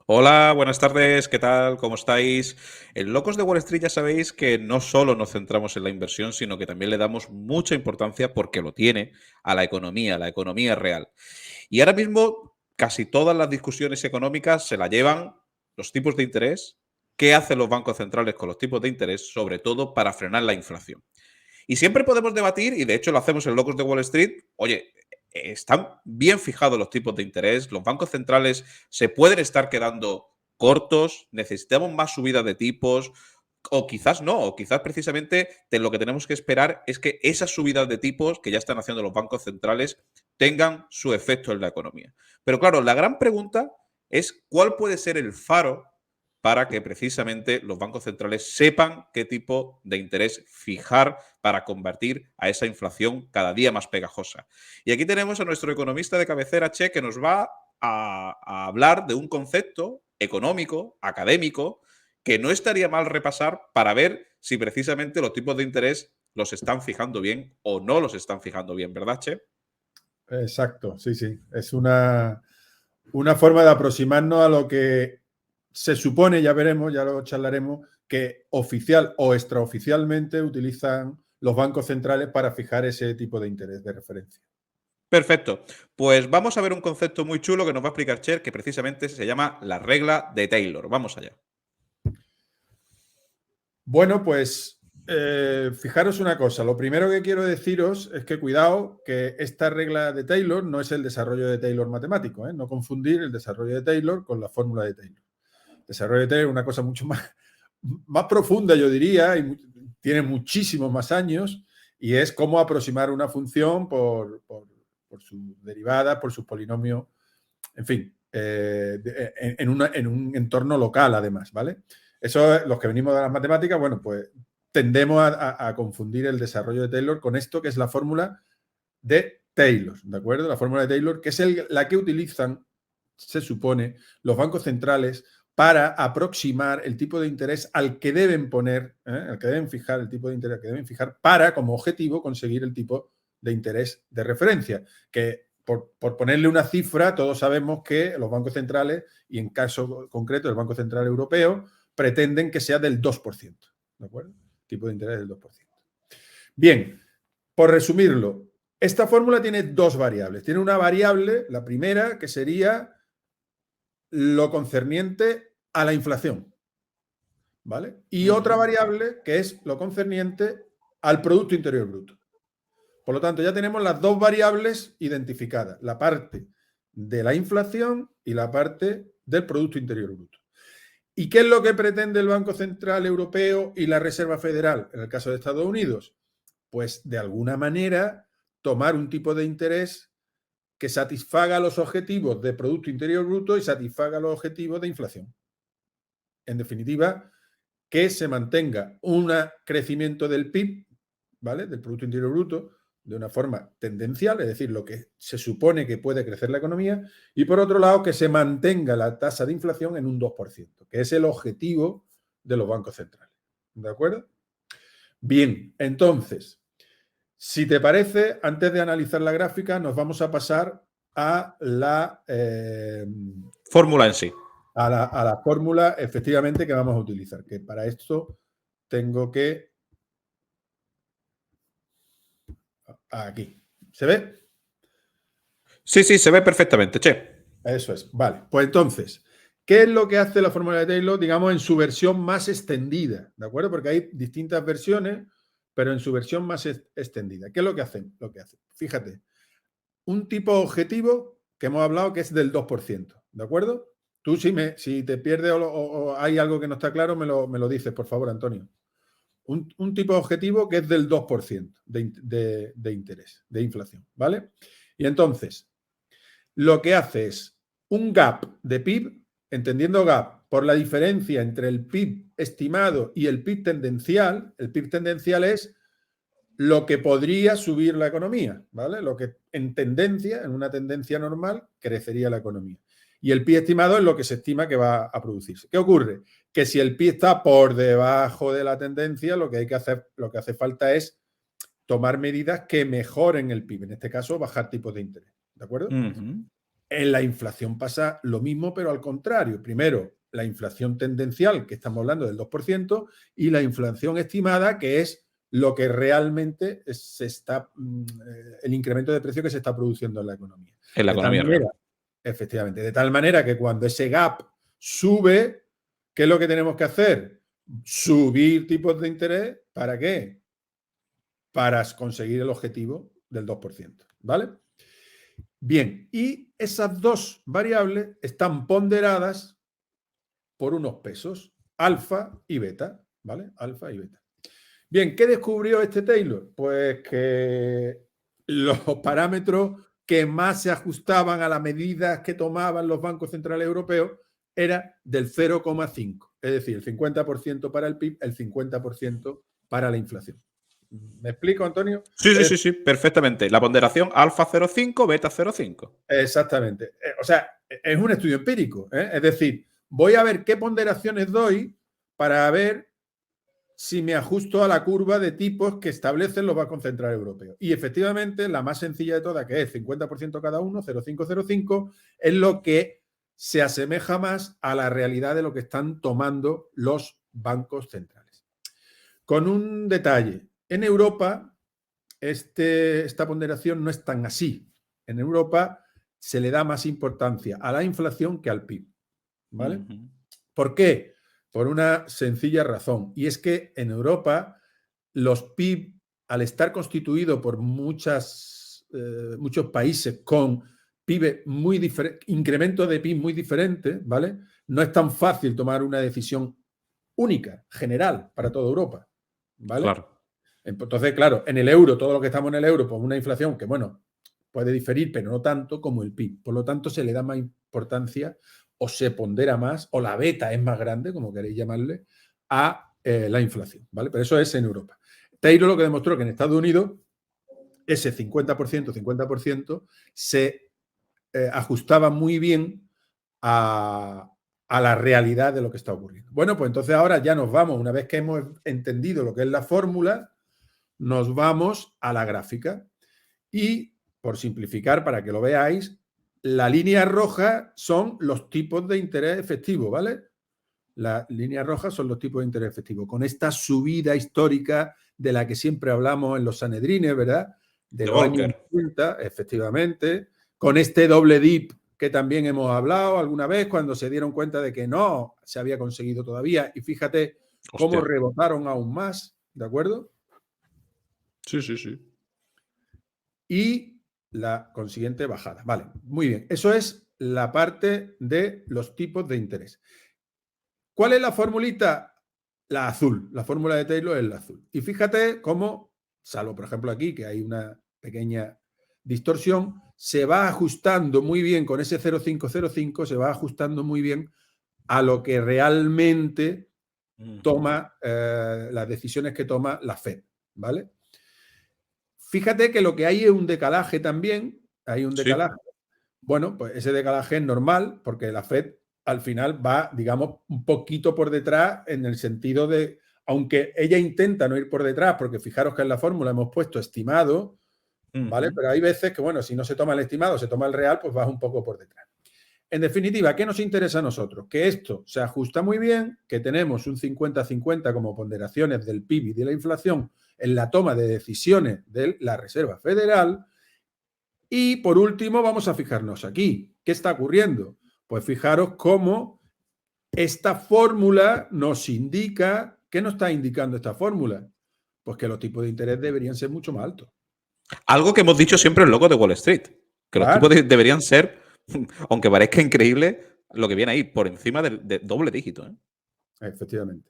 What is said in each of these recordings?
Hola, buenas tardes, ¿qué tal? ¿Cómo estáis? En Locos de Wall Street ya sabéis que no solo nos centramos en la inversión, sino que también le damos mucha importancia, porque lo tiene, a la economía real. Y ahora mismo casi todas las discusiones económicas se la llevan los tipos de interés, qué hacen los bancos centrales con los tipos de interés, sobre todo para frenar la inflación. Y siempre podemos debatir, y de hecho lo hacemos en Locos de Wall Street, oye, están bien fijados los tipos de interés, los bancos centrales se pueden estar quedando cortos, necesitamos más subida de tipos, o quizás no, o quizás precisamente lo que tenemos que esperar es que esas subidas de tipos que ya están haciendo los bancos centrales tengan su efecto en la economía. Pero claro, la gran pregunta es cuál puede ser el faro para que precisamente los bancos centrales sepan qué tipo de interés fijar para convertir a esa inflación cada día más pegajosa. Y aquí tenemos a nuestro economista de cabecera, Che, que nos va a hablar de un concepto económico, académico, que no estaría mal repasar para ver si precisamente los tipos de interés los están fijando bien o no los están fijando bien, ¿verdad, Che? Exacto, sí, sí. Es una forma de aproximarnos a lo que se supone, ya veremos, ya lo charlaremos, que oficial o extraoficialmente utilizan los bancos centrales para fijar ese tipo de interés de referencia. Perfecto. Pues vamos a ver un concepto muy chulo que nos va a explicar Cher, que precisamente se llama la regla de Taylor. Vamos allá. Bueno, pues fijaros una cosa. Lo primero que quiero deciros es que cuidado, que esta regla de Taylor no es el desarrollo de Taylor matemático, ¿eh? No confundir el desarrollo de Taylor con la fórmula de Taylor. El desarrollo de Taylor es una cosa mucho más profunda, yo diría, y tiene muchísimos más años, y es cómo aproximar una función por su derivada, por su polinomio, en fin, en un entorno local, además, ¿vale? Eso, los que venimos de las matemáticas, bueno, pues tendemos a confundir el desarrollo de Taylor con esto que es la fórmula de Taylor, ¿de acuerdo? La fórmula de Taylor, que es la que utilizan, se supone, los bancos centrales para aproximar el tipo de interés al que deben poner, al que deben fijar, el tipo de interés que deben fijar para, como objetivo, conseguir el tipo de interés de referencia. Que por ponerle una cifra, todos sabemos que los bancos centrales, y en caso concreto el Banco Central Europeo, pretenden que sea del 2%, ¿de acuerdo? Tipo de interés del 2%. Bien, por resumirlo, esta fórmula tiene dos variables. Tiene una variable, la primera, que sería lo concerniente a la inflación, ¿vale? Y otra variable que es lo concerniente al Producto Interior Bruto. Por lo tanto, ya tenemos las dos variables identificadas, la parte de la inflación y la parte del Producto Interior Bruto. ¿Y qué es lo que pretende el Banco Central Europeo y la Reserva Federal en el caso de Estados Unidos? Pues de alguna manera tomar un tipo de interés que satisfaga los objetivos de Producto Interior Bruto y satisfaga los objetivos de inflación. En definitiva, que se mantenga un crecimiento del PIB, ¿vale? Del Producto Interior Bruto, de una forma tendencial, es decir, lo que se supone que puede crecer la economía, y por otro lado, que se mantenga la tasa de inflación en un 2%, que es el objetivo de los bancos centrales. ¿De acuerdo? Bien, entonces, si te parece, antes de analizar la gráfica, nos vamos a pasar a la Fórmula en sí. a la fórmula efectivamente que vamos a utilizar, que para esto tengo que... Aquí. ¿Se ve? Sí, sí, se ve perfectamente, Che. Eso es. Vale. Pues entonces, ¿qué es lo que hace la fórmula de Taylor, digamos, en su versión más extendida? ¿De acuerdo? Porque hay distintas versiones, pero en su versión más extendida. ¿Qué es lo que hacen? Lo que hace. Fíjate, un tipo objetivo que hemos hablado que es del 2%. ¿De acuerdo? Tú si te pierdes o hay algo que no está claro, me lo dices, por favor, Antonio. Un tipo de objetivo que es del 2% de interés, de inflación, ¿vale? Y entonces, lo que hace es un gap de PIB, entendiendo gap por la diferencia entre el PIB estimado y el PIB tendencial. El PIB tendencial es lo que podría subir la economía, ¿vale? Lo que en tendencia, en una tendencia normal, crecería la economía. Y el PIB estimado es lo que se estima que va a producirse. ¿Qué ocurre? Que si el PIB está por debajo de la tendencia, lo que hay que hacer, lo que hace falta es tomar medidas que mejoren el PIB. En este caso, bajar tipos de interés. ¿De acuerdo? En la inflación pasa lo mismo, pero al contrario. Primero, la inflación tendencial, que estamos hablando del 2%, y la inflación estimada, que es lo que realmente el incremento de precio que se está produciendo en la economía. En la De tal economía manera, real. efectivamente, de tal manera que cuando ese gap sube, ¿qué es lo que tenemos que hacer? Subir tipos de interés. ¿Para qué? Para conseguir el objetivo del 2%. ¿Vale? Bien, y esas dos variables están ponderadas por unos pesos, alfa y beta, ¿vale? Alfa y beta. Bien, ¿qué descubrió este Taylor? Pues que los parámetros que más se ajustaban a las medidas que tomaban los bancos centrales europeos era del 0,5, es decir, el 50% para el PIB, el 50% para la inflación. ¿Me explico, Antonio? Sí, perfectamente. La ponderación alfa 0,5, beta 0,5. Exactamente. O sea, es un estudio empírico. Es decir, voy a ver qué ponderaciones doy para ver si me ajusto a la curva de tipos que establecen los bancos centrales europeos. Y efectivamente, la más sencilla de todas, que es 50% cada uno, 0,505, es lo que se asemeja más a la realidad de lo que están tomando los bancos centrales. Con un detalle, en Europa esta ponderación no es tan así. En Europa se le da más importancia a la inflación que al PIB. ¿Vale? ¿Por qué? Por una sencilla razón. Y es que en Europa los PIB, al estar constituidos por muchos países con PIB muy diferente, incremento de PIB muy diferente, ¿vale? No es tan fácil tomar una decisión única, general, para toda Europa. ¿Vale? Claro. Entonces, claro, en el euro, todo lo que estamos en el euro, pues una inflación que, bueno, puede diferir, pero no tanto como el PIB. Por lo tanto, se le da más importancia o se pondera más, o la beta es más grande, como queréis llamarle, a la inflación, ¿vale? Pero eso es en Europa. Taylor lo que demostró que en Estados Unidos ese 50% se ajustaba muy bien a la realidad de lo que está ocurriendo. Bueno, pues entonces ahora ya nos vamos, una vez que hemos entendido lo que es la fórmula, nos vamos a la gráfica y, por simplificar, para que lo veáis, la línea roja son los tipos de interés efectivo, ¿vale? La línea roja son los tipos de interés efectivo. Con esta subida histórica de la que siempre hablamos en los Sanedrines, ¿verdad? De los años 80, efectivamente. Con este doble dip que también hemos hablado alguna vez cuando se dieron cuenta de que no se había conseguido todavía. Y fíjate cómo rebotaron aún más, ¿de acuerdo? Sí. Y la consiguiente bajada. Vale, muy bien. Eso es la parte de los tipos de interés. ¿Cuál es la formulita? La azul. La fórmula de Taylor es la azul. Y fíjate cómo, salvo por ejemplo aquí, que hay una pequeña distorsión, se va ajustando muy bien con ese 0,505, se va ajustando muy bien a lo que realmente toma las decisiones que toma la Fed, ¿vale? Fíjate que lo que hay es un decalaje también, hay un decalaje. Sí. Bueno, pues ese decalaje es normal porque la Fed al final va, digamos, un poquito por detrás en el sentido de, aunque ella intenta no ir por detrás, porque fijaros que en la fórmula hemos puesto estimado, ¿vale? Pero hay veces que, bueno, si no se toma el estimado, se toma el real, pues vas un poco por detrás. En definitiva, ¿qué nos interesa a nosotros? Que esto se ajusta muy bien, que tenemos un 50-50 como ponderaciones del PIB y de la inflación en la toma de decisiones de la Reserva Federal. Y por último, vamos a fijarnos aquí. ¿Qué está ocurriendo? Pues fijaros cómo esta fórmula nos indica, ¿qué nos está indicando esta fórmula? Pues que los tipos de interés deberían ser mucho más altos. Algo que hemos dicho siempre en Locos de Wall Street, que los tipos deberían ser, aunque parezca increíble, lo que viene ahí, por encima de doble dígito. Efectivamente.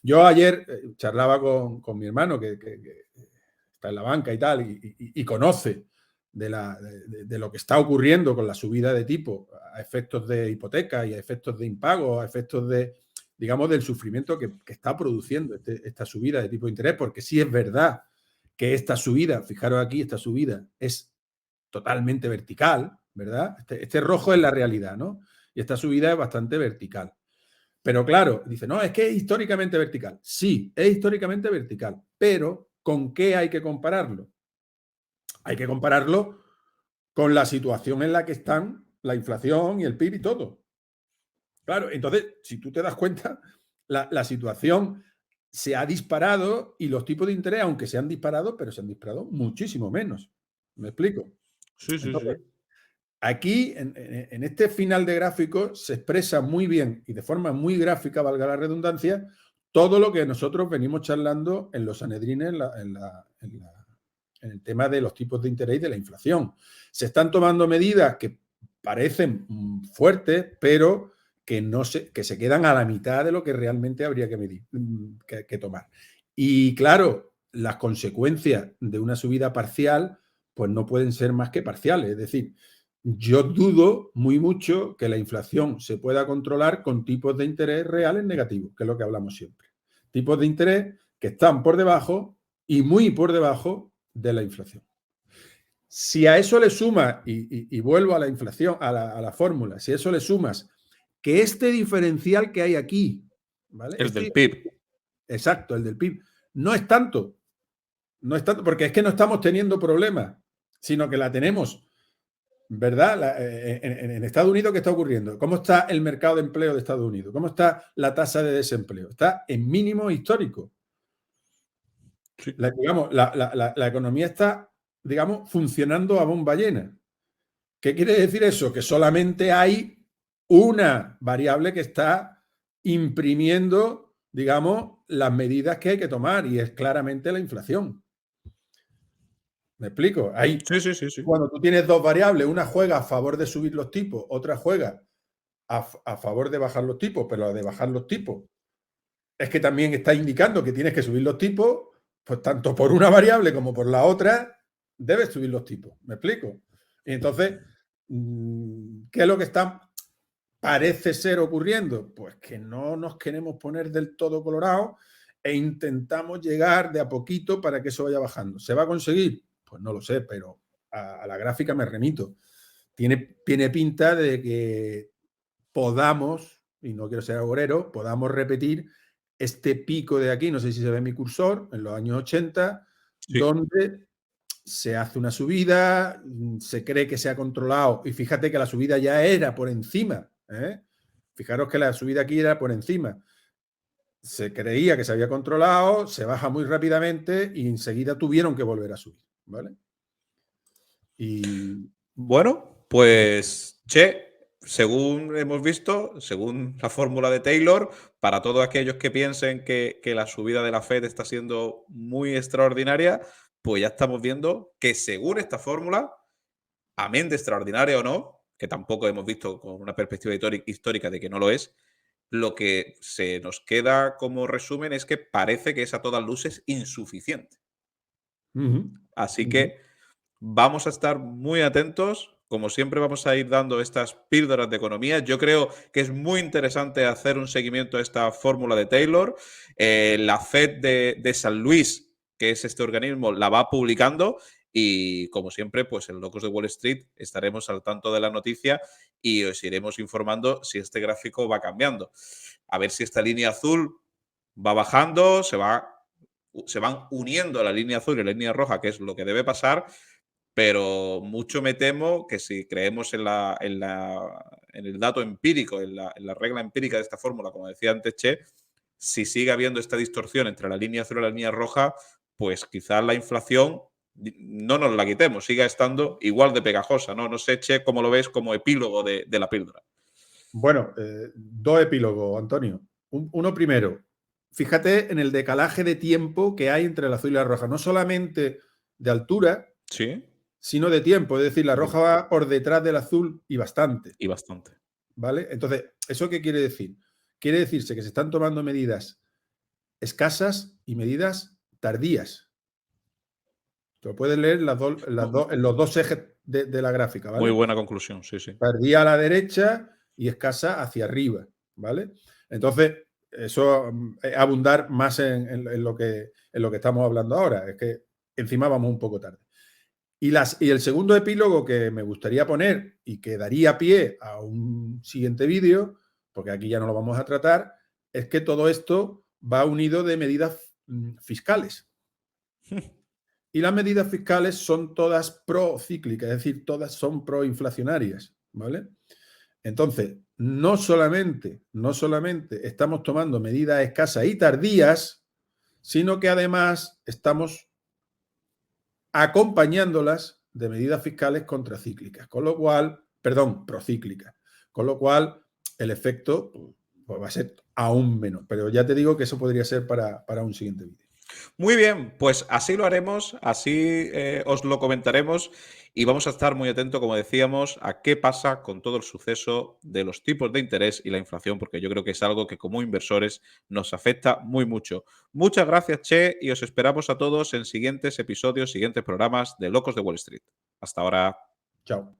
Yo ayer charlaba con mi hermano, que está en la banca y tal, y conoce de lo que está ocurriendo con la subida de tipo a efectos de hipoteca y a efectos de impago, a efectos de, digamos, del sufrimiento que está produciendo esta subida de tipo de interés, porque sí es verdad que esta subida, fijaros aquí, esta subida es totalmente vertical, ¿verdad? Este rojo es la realidad, ¿no? Y esta subida es bastante vertical. Pero claro, dice, no, es que es históricamente vertical. Sí, es históricamente vertical, pero ¿con qué hay que compararlo? Hay que compararlo con la situación en la que están la inflación y el PIB y todo. Claro, entonces, si tú te das cuenta, la situación se ha disparado y los tipos de interés, aunque se han disparado, pero se han disparado muchísimo menos. ¿Me explico? Sí, sí, Entonces, sí. aquí, en este final de gráfico, se expresa muy bien y de forma muy gráfica, valga la redundancia, todo lo que nosotros venimos charlando en los Sanedrines en el tema de los tipos de interés y de la inflación. Se están tomando medidas que parecen fuertes, pero que se quedan a la mitad de lo que realmente habría que medir, que tomar. Y claro, las consecuencias de una subida parcial, pues no pueden ser más que parciales. Es decir, yo dudo muy mucho que la inflación se pueda controlar con tipos de interés reales negativos, que es lo que hablamos siempre. Tipos de interés que están por debajo y muy por debajo de la inflación. Si a eso le sumas, y vuelvo a la inflación, a la fórmula, si a eso le sumas que este diferencial que hay aquí, ¿vale? El del PIB. Exacto, el del PIB, no es tanto, porque es que no estamos teniendo problemas, sino que la tenemos. ¿Verdad? En Estados Unidos, ¿qué está ocurriendo? ¿Cómo está el mercado de empleo de Estados Unidos? ¿Cómo está la tasa de desempleo? Está en mínimo histórico. Sí. La economía está, digamos, funcionando a bomba llena. ¿Qué quiere decir eso? Que solamente hay una variable que está imprimiendo, digamos, las medidas que hay que tomar y es claramente la inflación. ¿Me explico? Sí, sí, sí, sí. Cuando tú tienes dos variables, una juega a favor de subir los tipos, otra juega a favor de bajar los tipos, pero la de bajar los tipos es que también está indicando que tienes que subir los tipos, pues tanto por una variable como por la otra, debes subir los tipos. ¿Me explico? Y entonces, ¿qué es lo que parece ser ocurriendo? Pues que no nos queremos poner del todo colorados e intentamos llegar de a poquito para que eso vaya bajando. ¿Se va a conseguir? Pues no lo sé, pero a la gráfica me remito. Tiene pinta de que podamos, y no quiero ser agorero, podamos repetir este pico de aquí, no sé si se ve mi cursor, en los años 80, Sí. donde se hace una subida, se cree que se ha controlado, y fíjate que la subida ya era por encima, ¿eh? Fijaros que la subida aquí era por encima. Se creía que se había controlado, se baja muy rápidamente y enseguida tuvieron que volver a subir, ¿vale? Y Bueno, pues, según hemos visto, según la fórmula de Taylor, para todos aquellos que piensen que la subida de la Fed está siendo muy extraordinaria, pues ya estamos viendo que según esta fórmula, amén de extraordinaria o no, que tampoco hemos visto con una perspectiva histórica de que no lo es, lo que se nos queda como resumen es que parece que es a todas luces insuficiente. uh-huh, Así uh-huh. que vamos a estar muy atentos. Como siempre, vamos a ir dando estas píldoras de economía. Yo creo que es muy interesante hacer un seguimiento a esta fórmula de Taylor. La Fed de San Luis, que es este organismo, la va publicando. Y como siempre, pues en Locos de Wall Street estaremos al tanto de la noticia y os iremos informando si este gráfico va cambiando. A ver si esta línea azul va bajando, se van uniendo a la línea azul y la línea roja, que es lo que debe pasar, pero mucho me temo que si creemos en el dato empírico, en la regla empírica de esta fórmula, como decía antes Che, si sigue habiendo esta distorsión entre la línea azul y la línea roja, pues quizás la inflación no nos la quitemos, siga estando igual de pegajosa. No sé, Che, cómo lo ves como epílogo de la píldora. Bueno, dos epílogos, Antonio. Uno primero, fíjate en el decalaje de tiempo que hay entre el azul y la roja, no solamente de altura, Sí. sino de tiempo. Es decir, la roja va por detrás del azul y bastante, Y bastante. ¿vale? Entonces, ¿eso qué quiere decir? Quiere decirse que se están tomando medidas escasas y medidas tardías. Te lo puedes leer en los dos ejes de la gráfica, Muy ¿vale? buena conclusión, sí, sí. Tardía a la derecha y escasa hacia arriba, ¿vale? Entonces, eso es abundar más en lo que estamos hablando ahora. Es que encima vamos un poco tarde. Y el segundo epílogo que me gustaría poner y que daría pie a un siguiente vídeo, porque aquí ya no lo vamos a tratar, es que todo esto va unido de medidas fiscales. Y las medidas fiscales son todas procíclicas, es decir, todas son proinflacionarias, ¿vale? Entonces, no solamente estamos tomando medidas escasas y tardías, sino que además estamos acompañándolas de medidas fiscales contracíclicas, procíclicas, con lo cual el efecto pues, va a ser aún menos. Pero ya te digo que eso podría ser para un siguiente vídeo. Muy bien, pues así lo haremos, así os lo comentaremos y vamos a estar muy atentos, como decíamos, a qué pasa con todo el suceso de los tipos de interés y la inflación, porque yo creo que es algo que como inversores nos afecta muy mucho. Muchas gracias, Che, y os esperamos a todos en siguientes episodios, siguientes programas de Locos de Wall Street. Hasta ahora. Chao.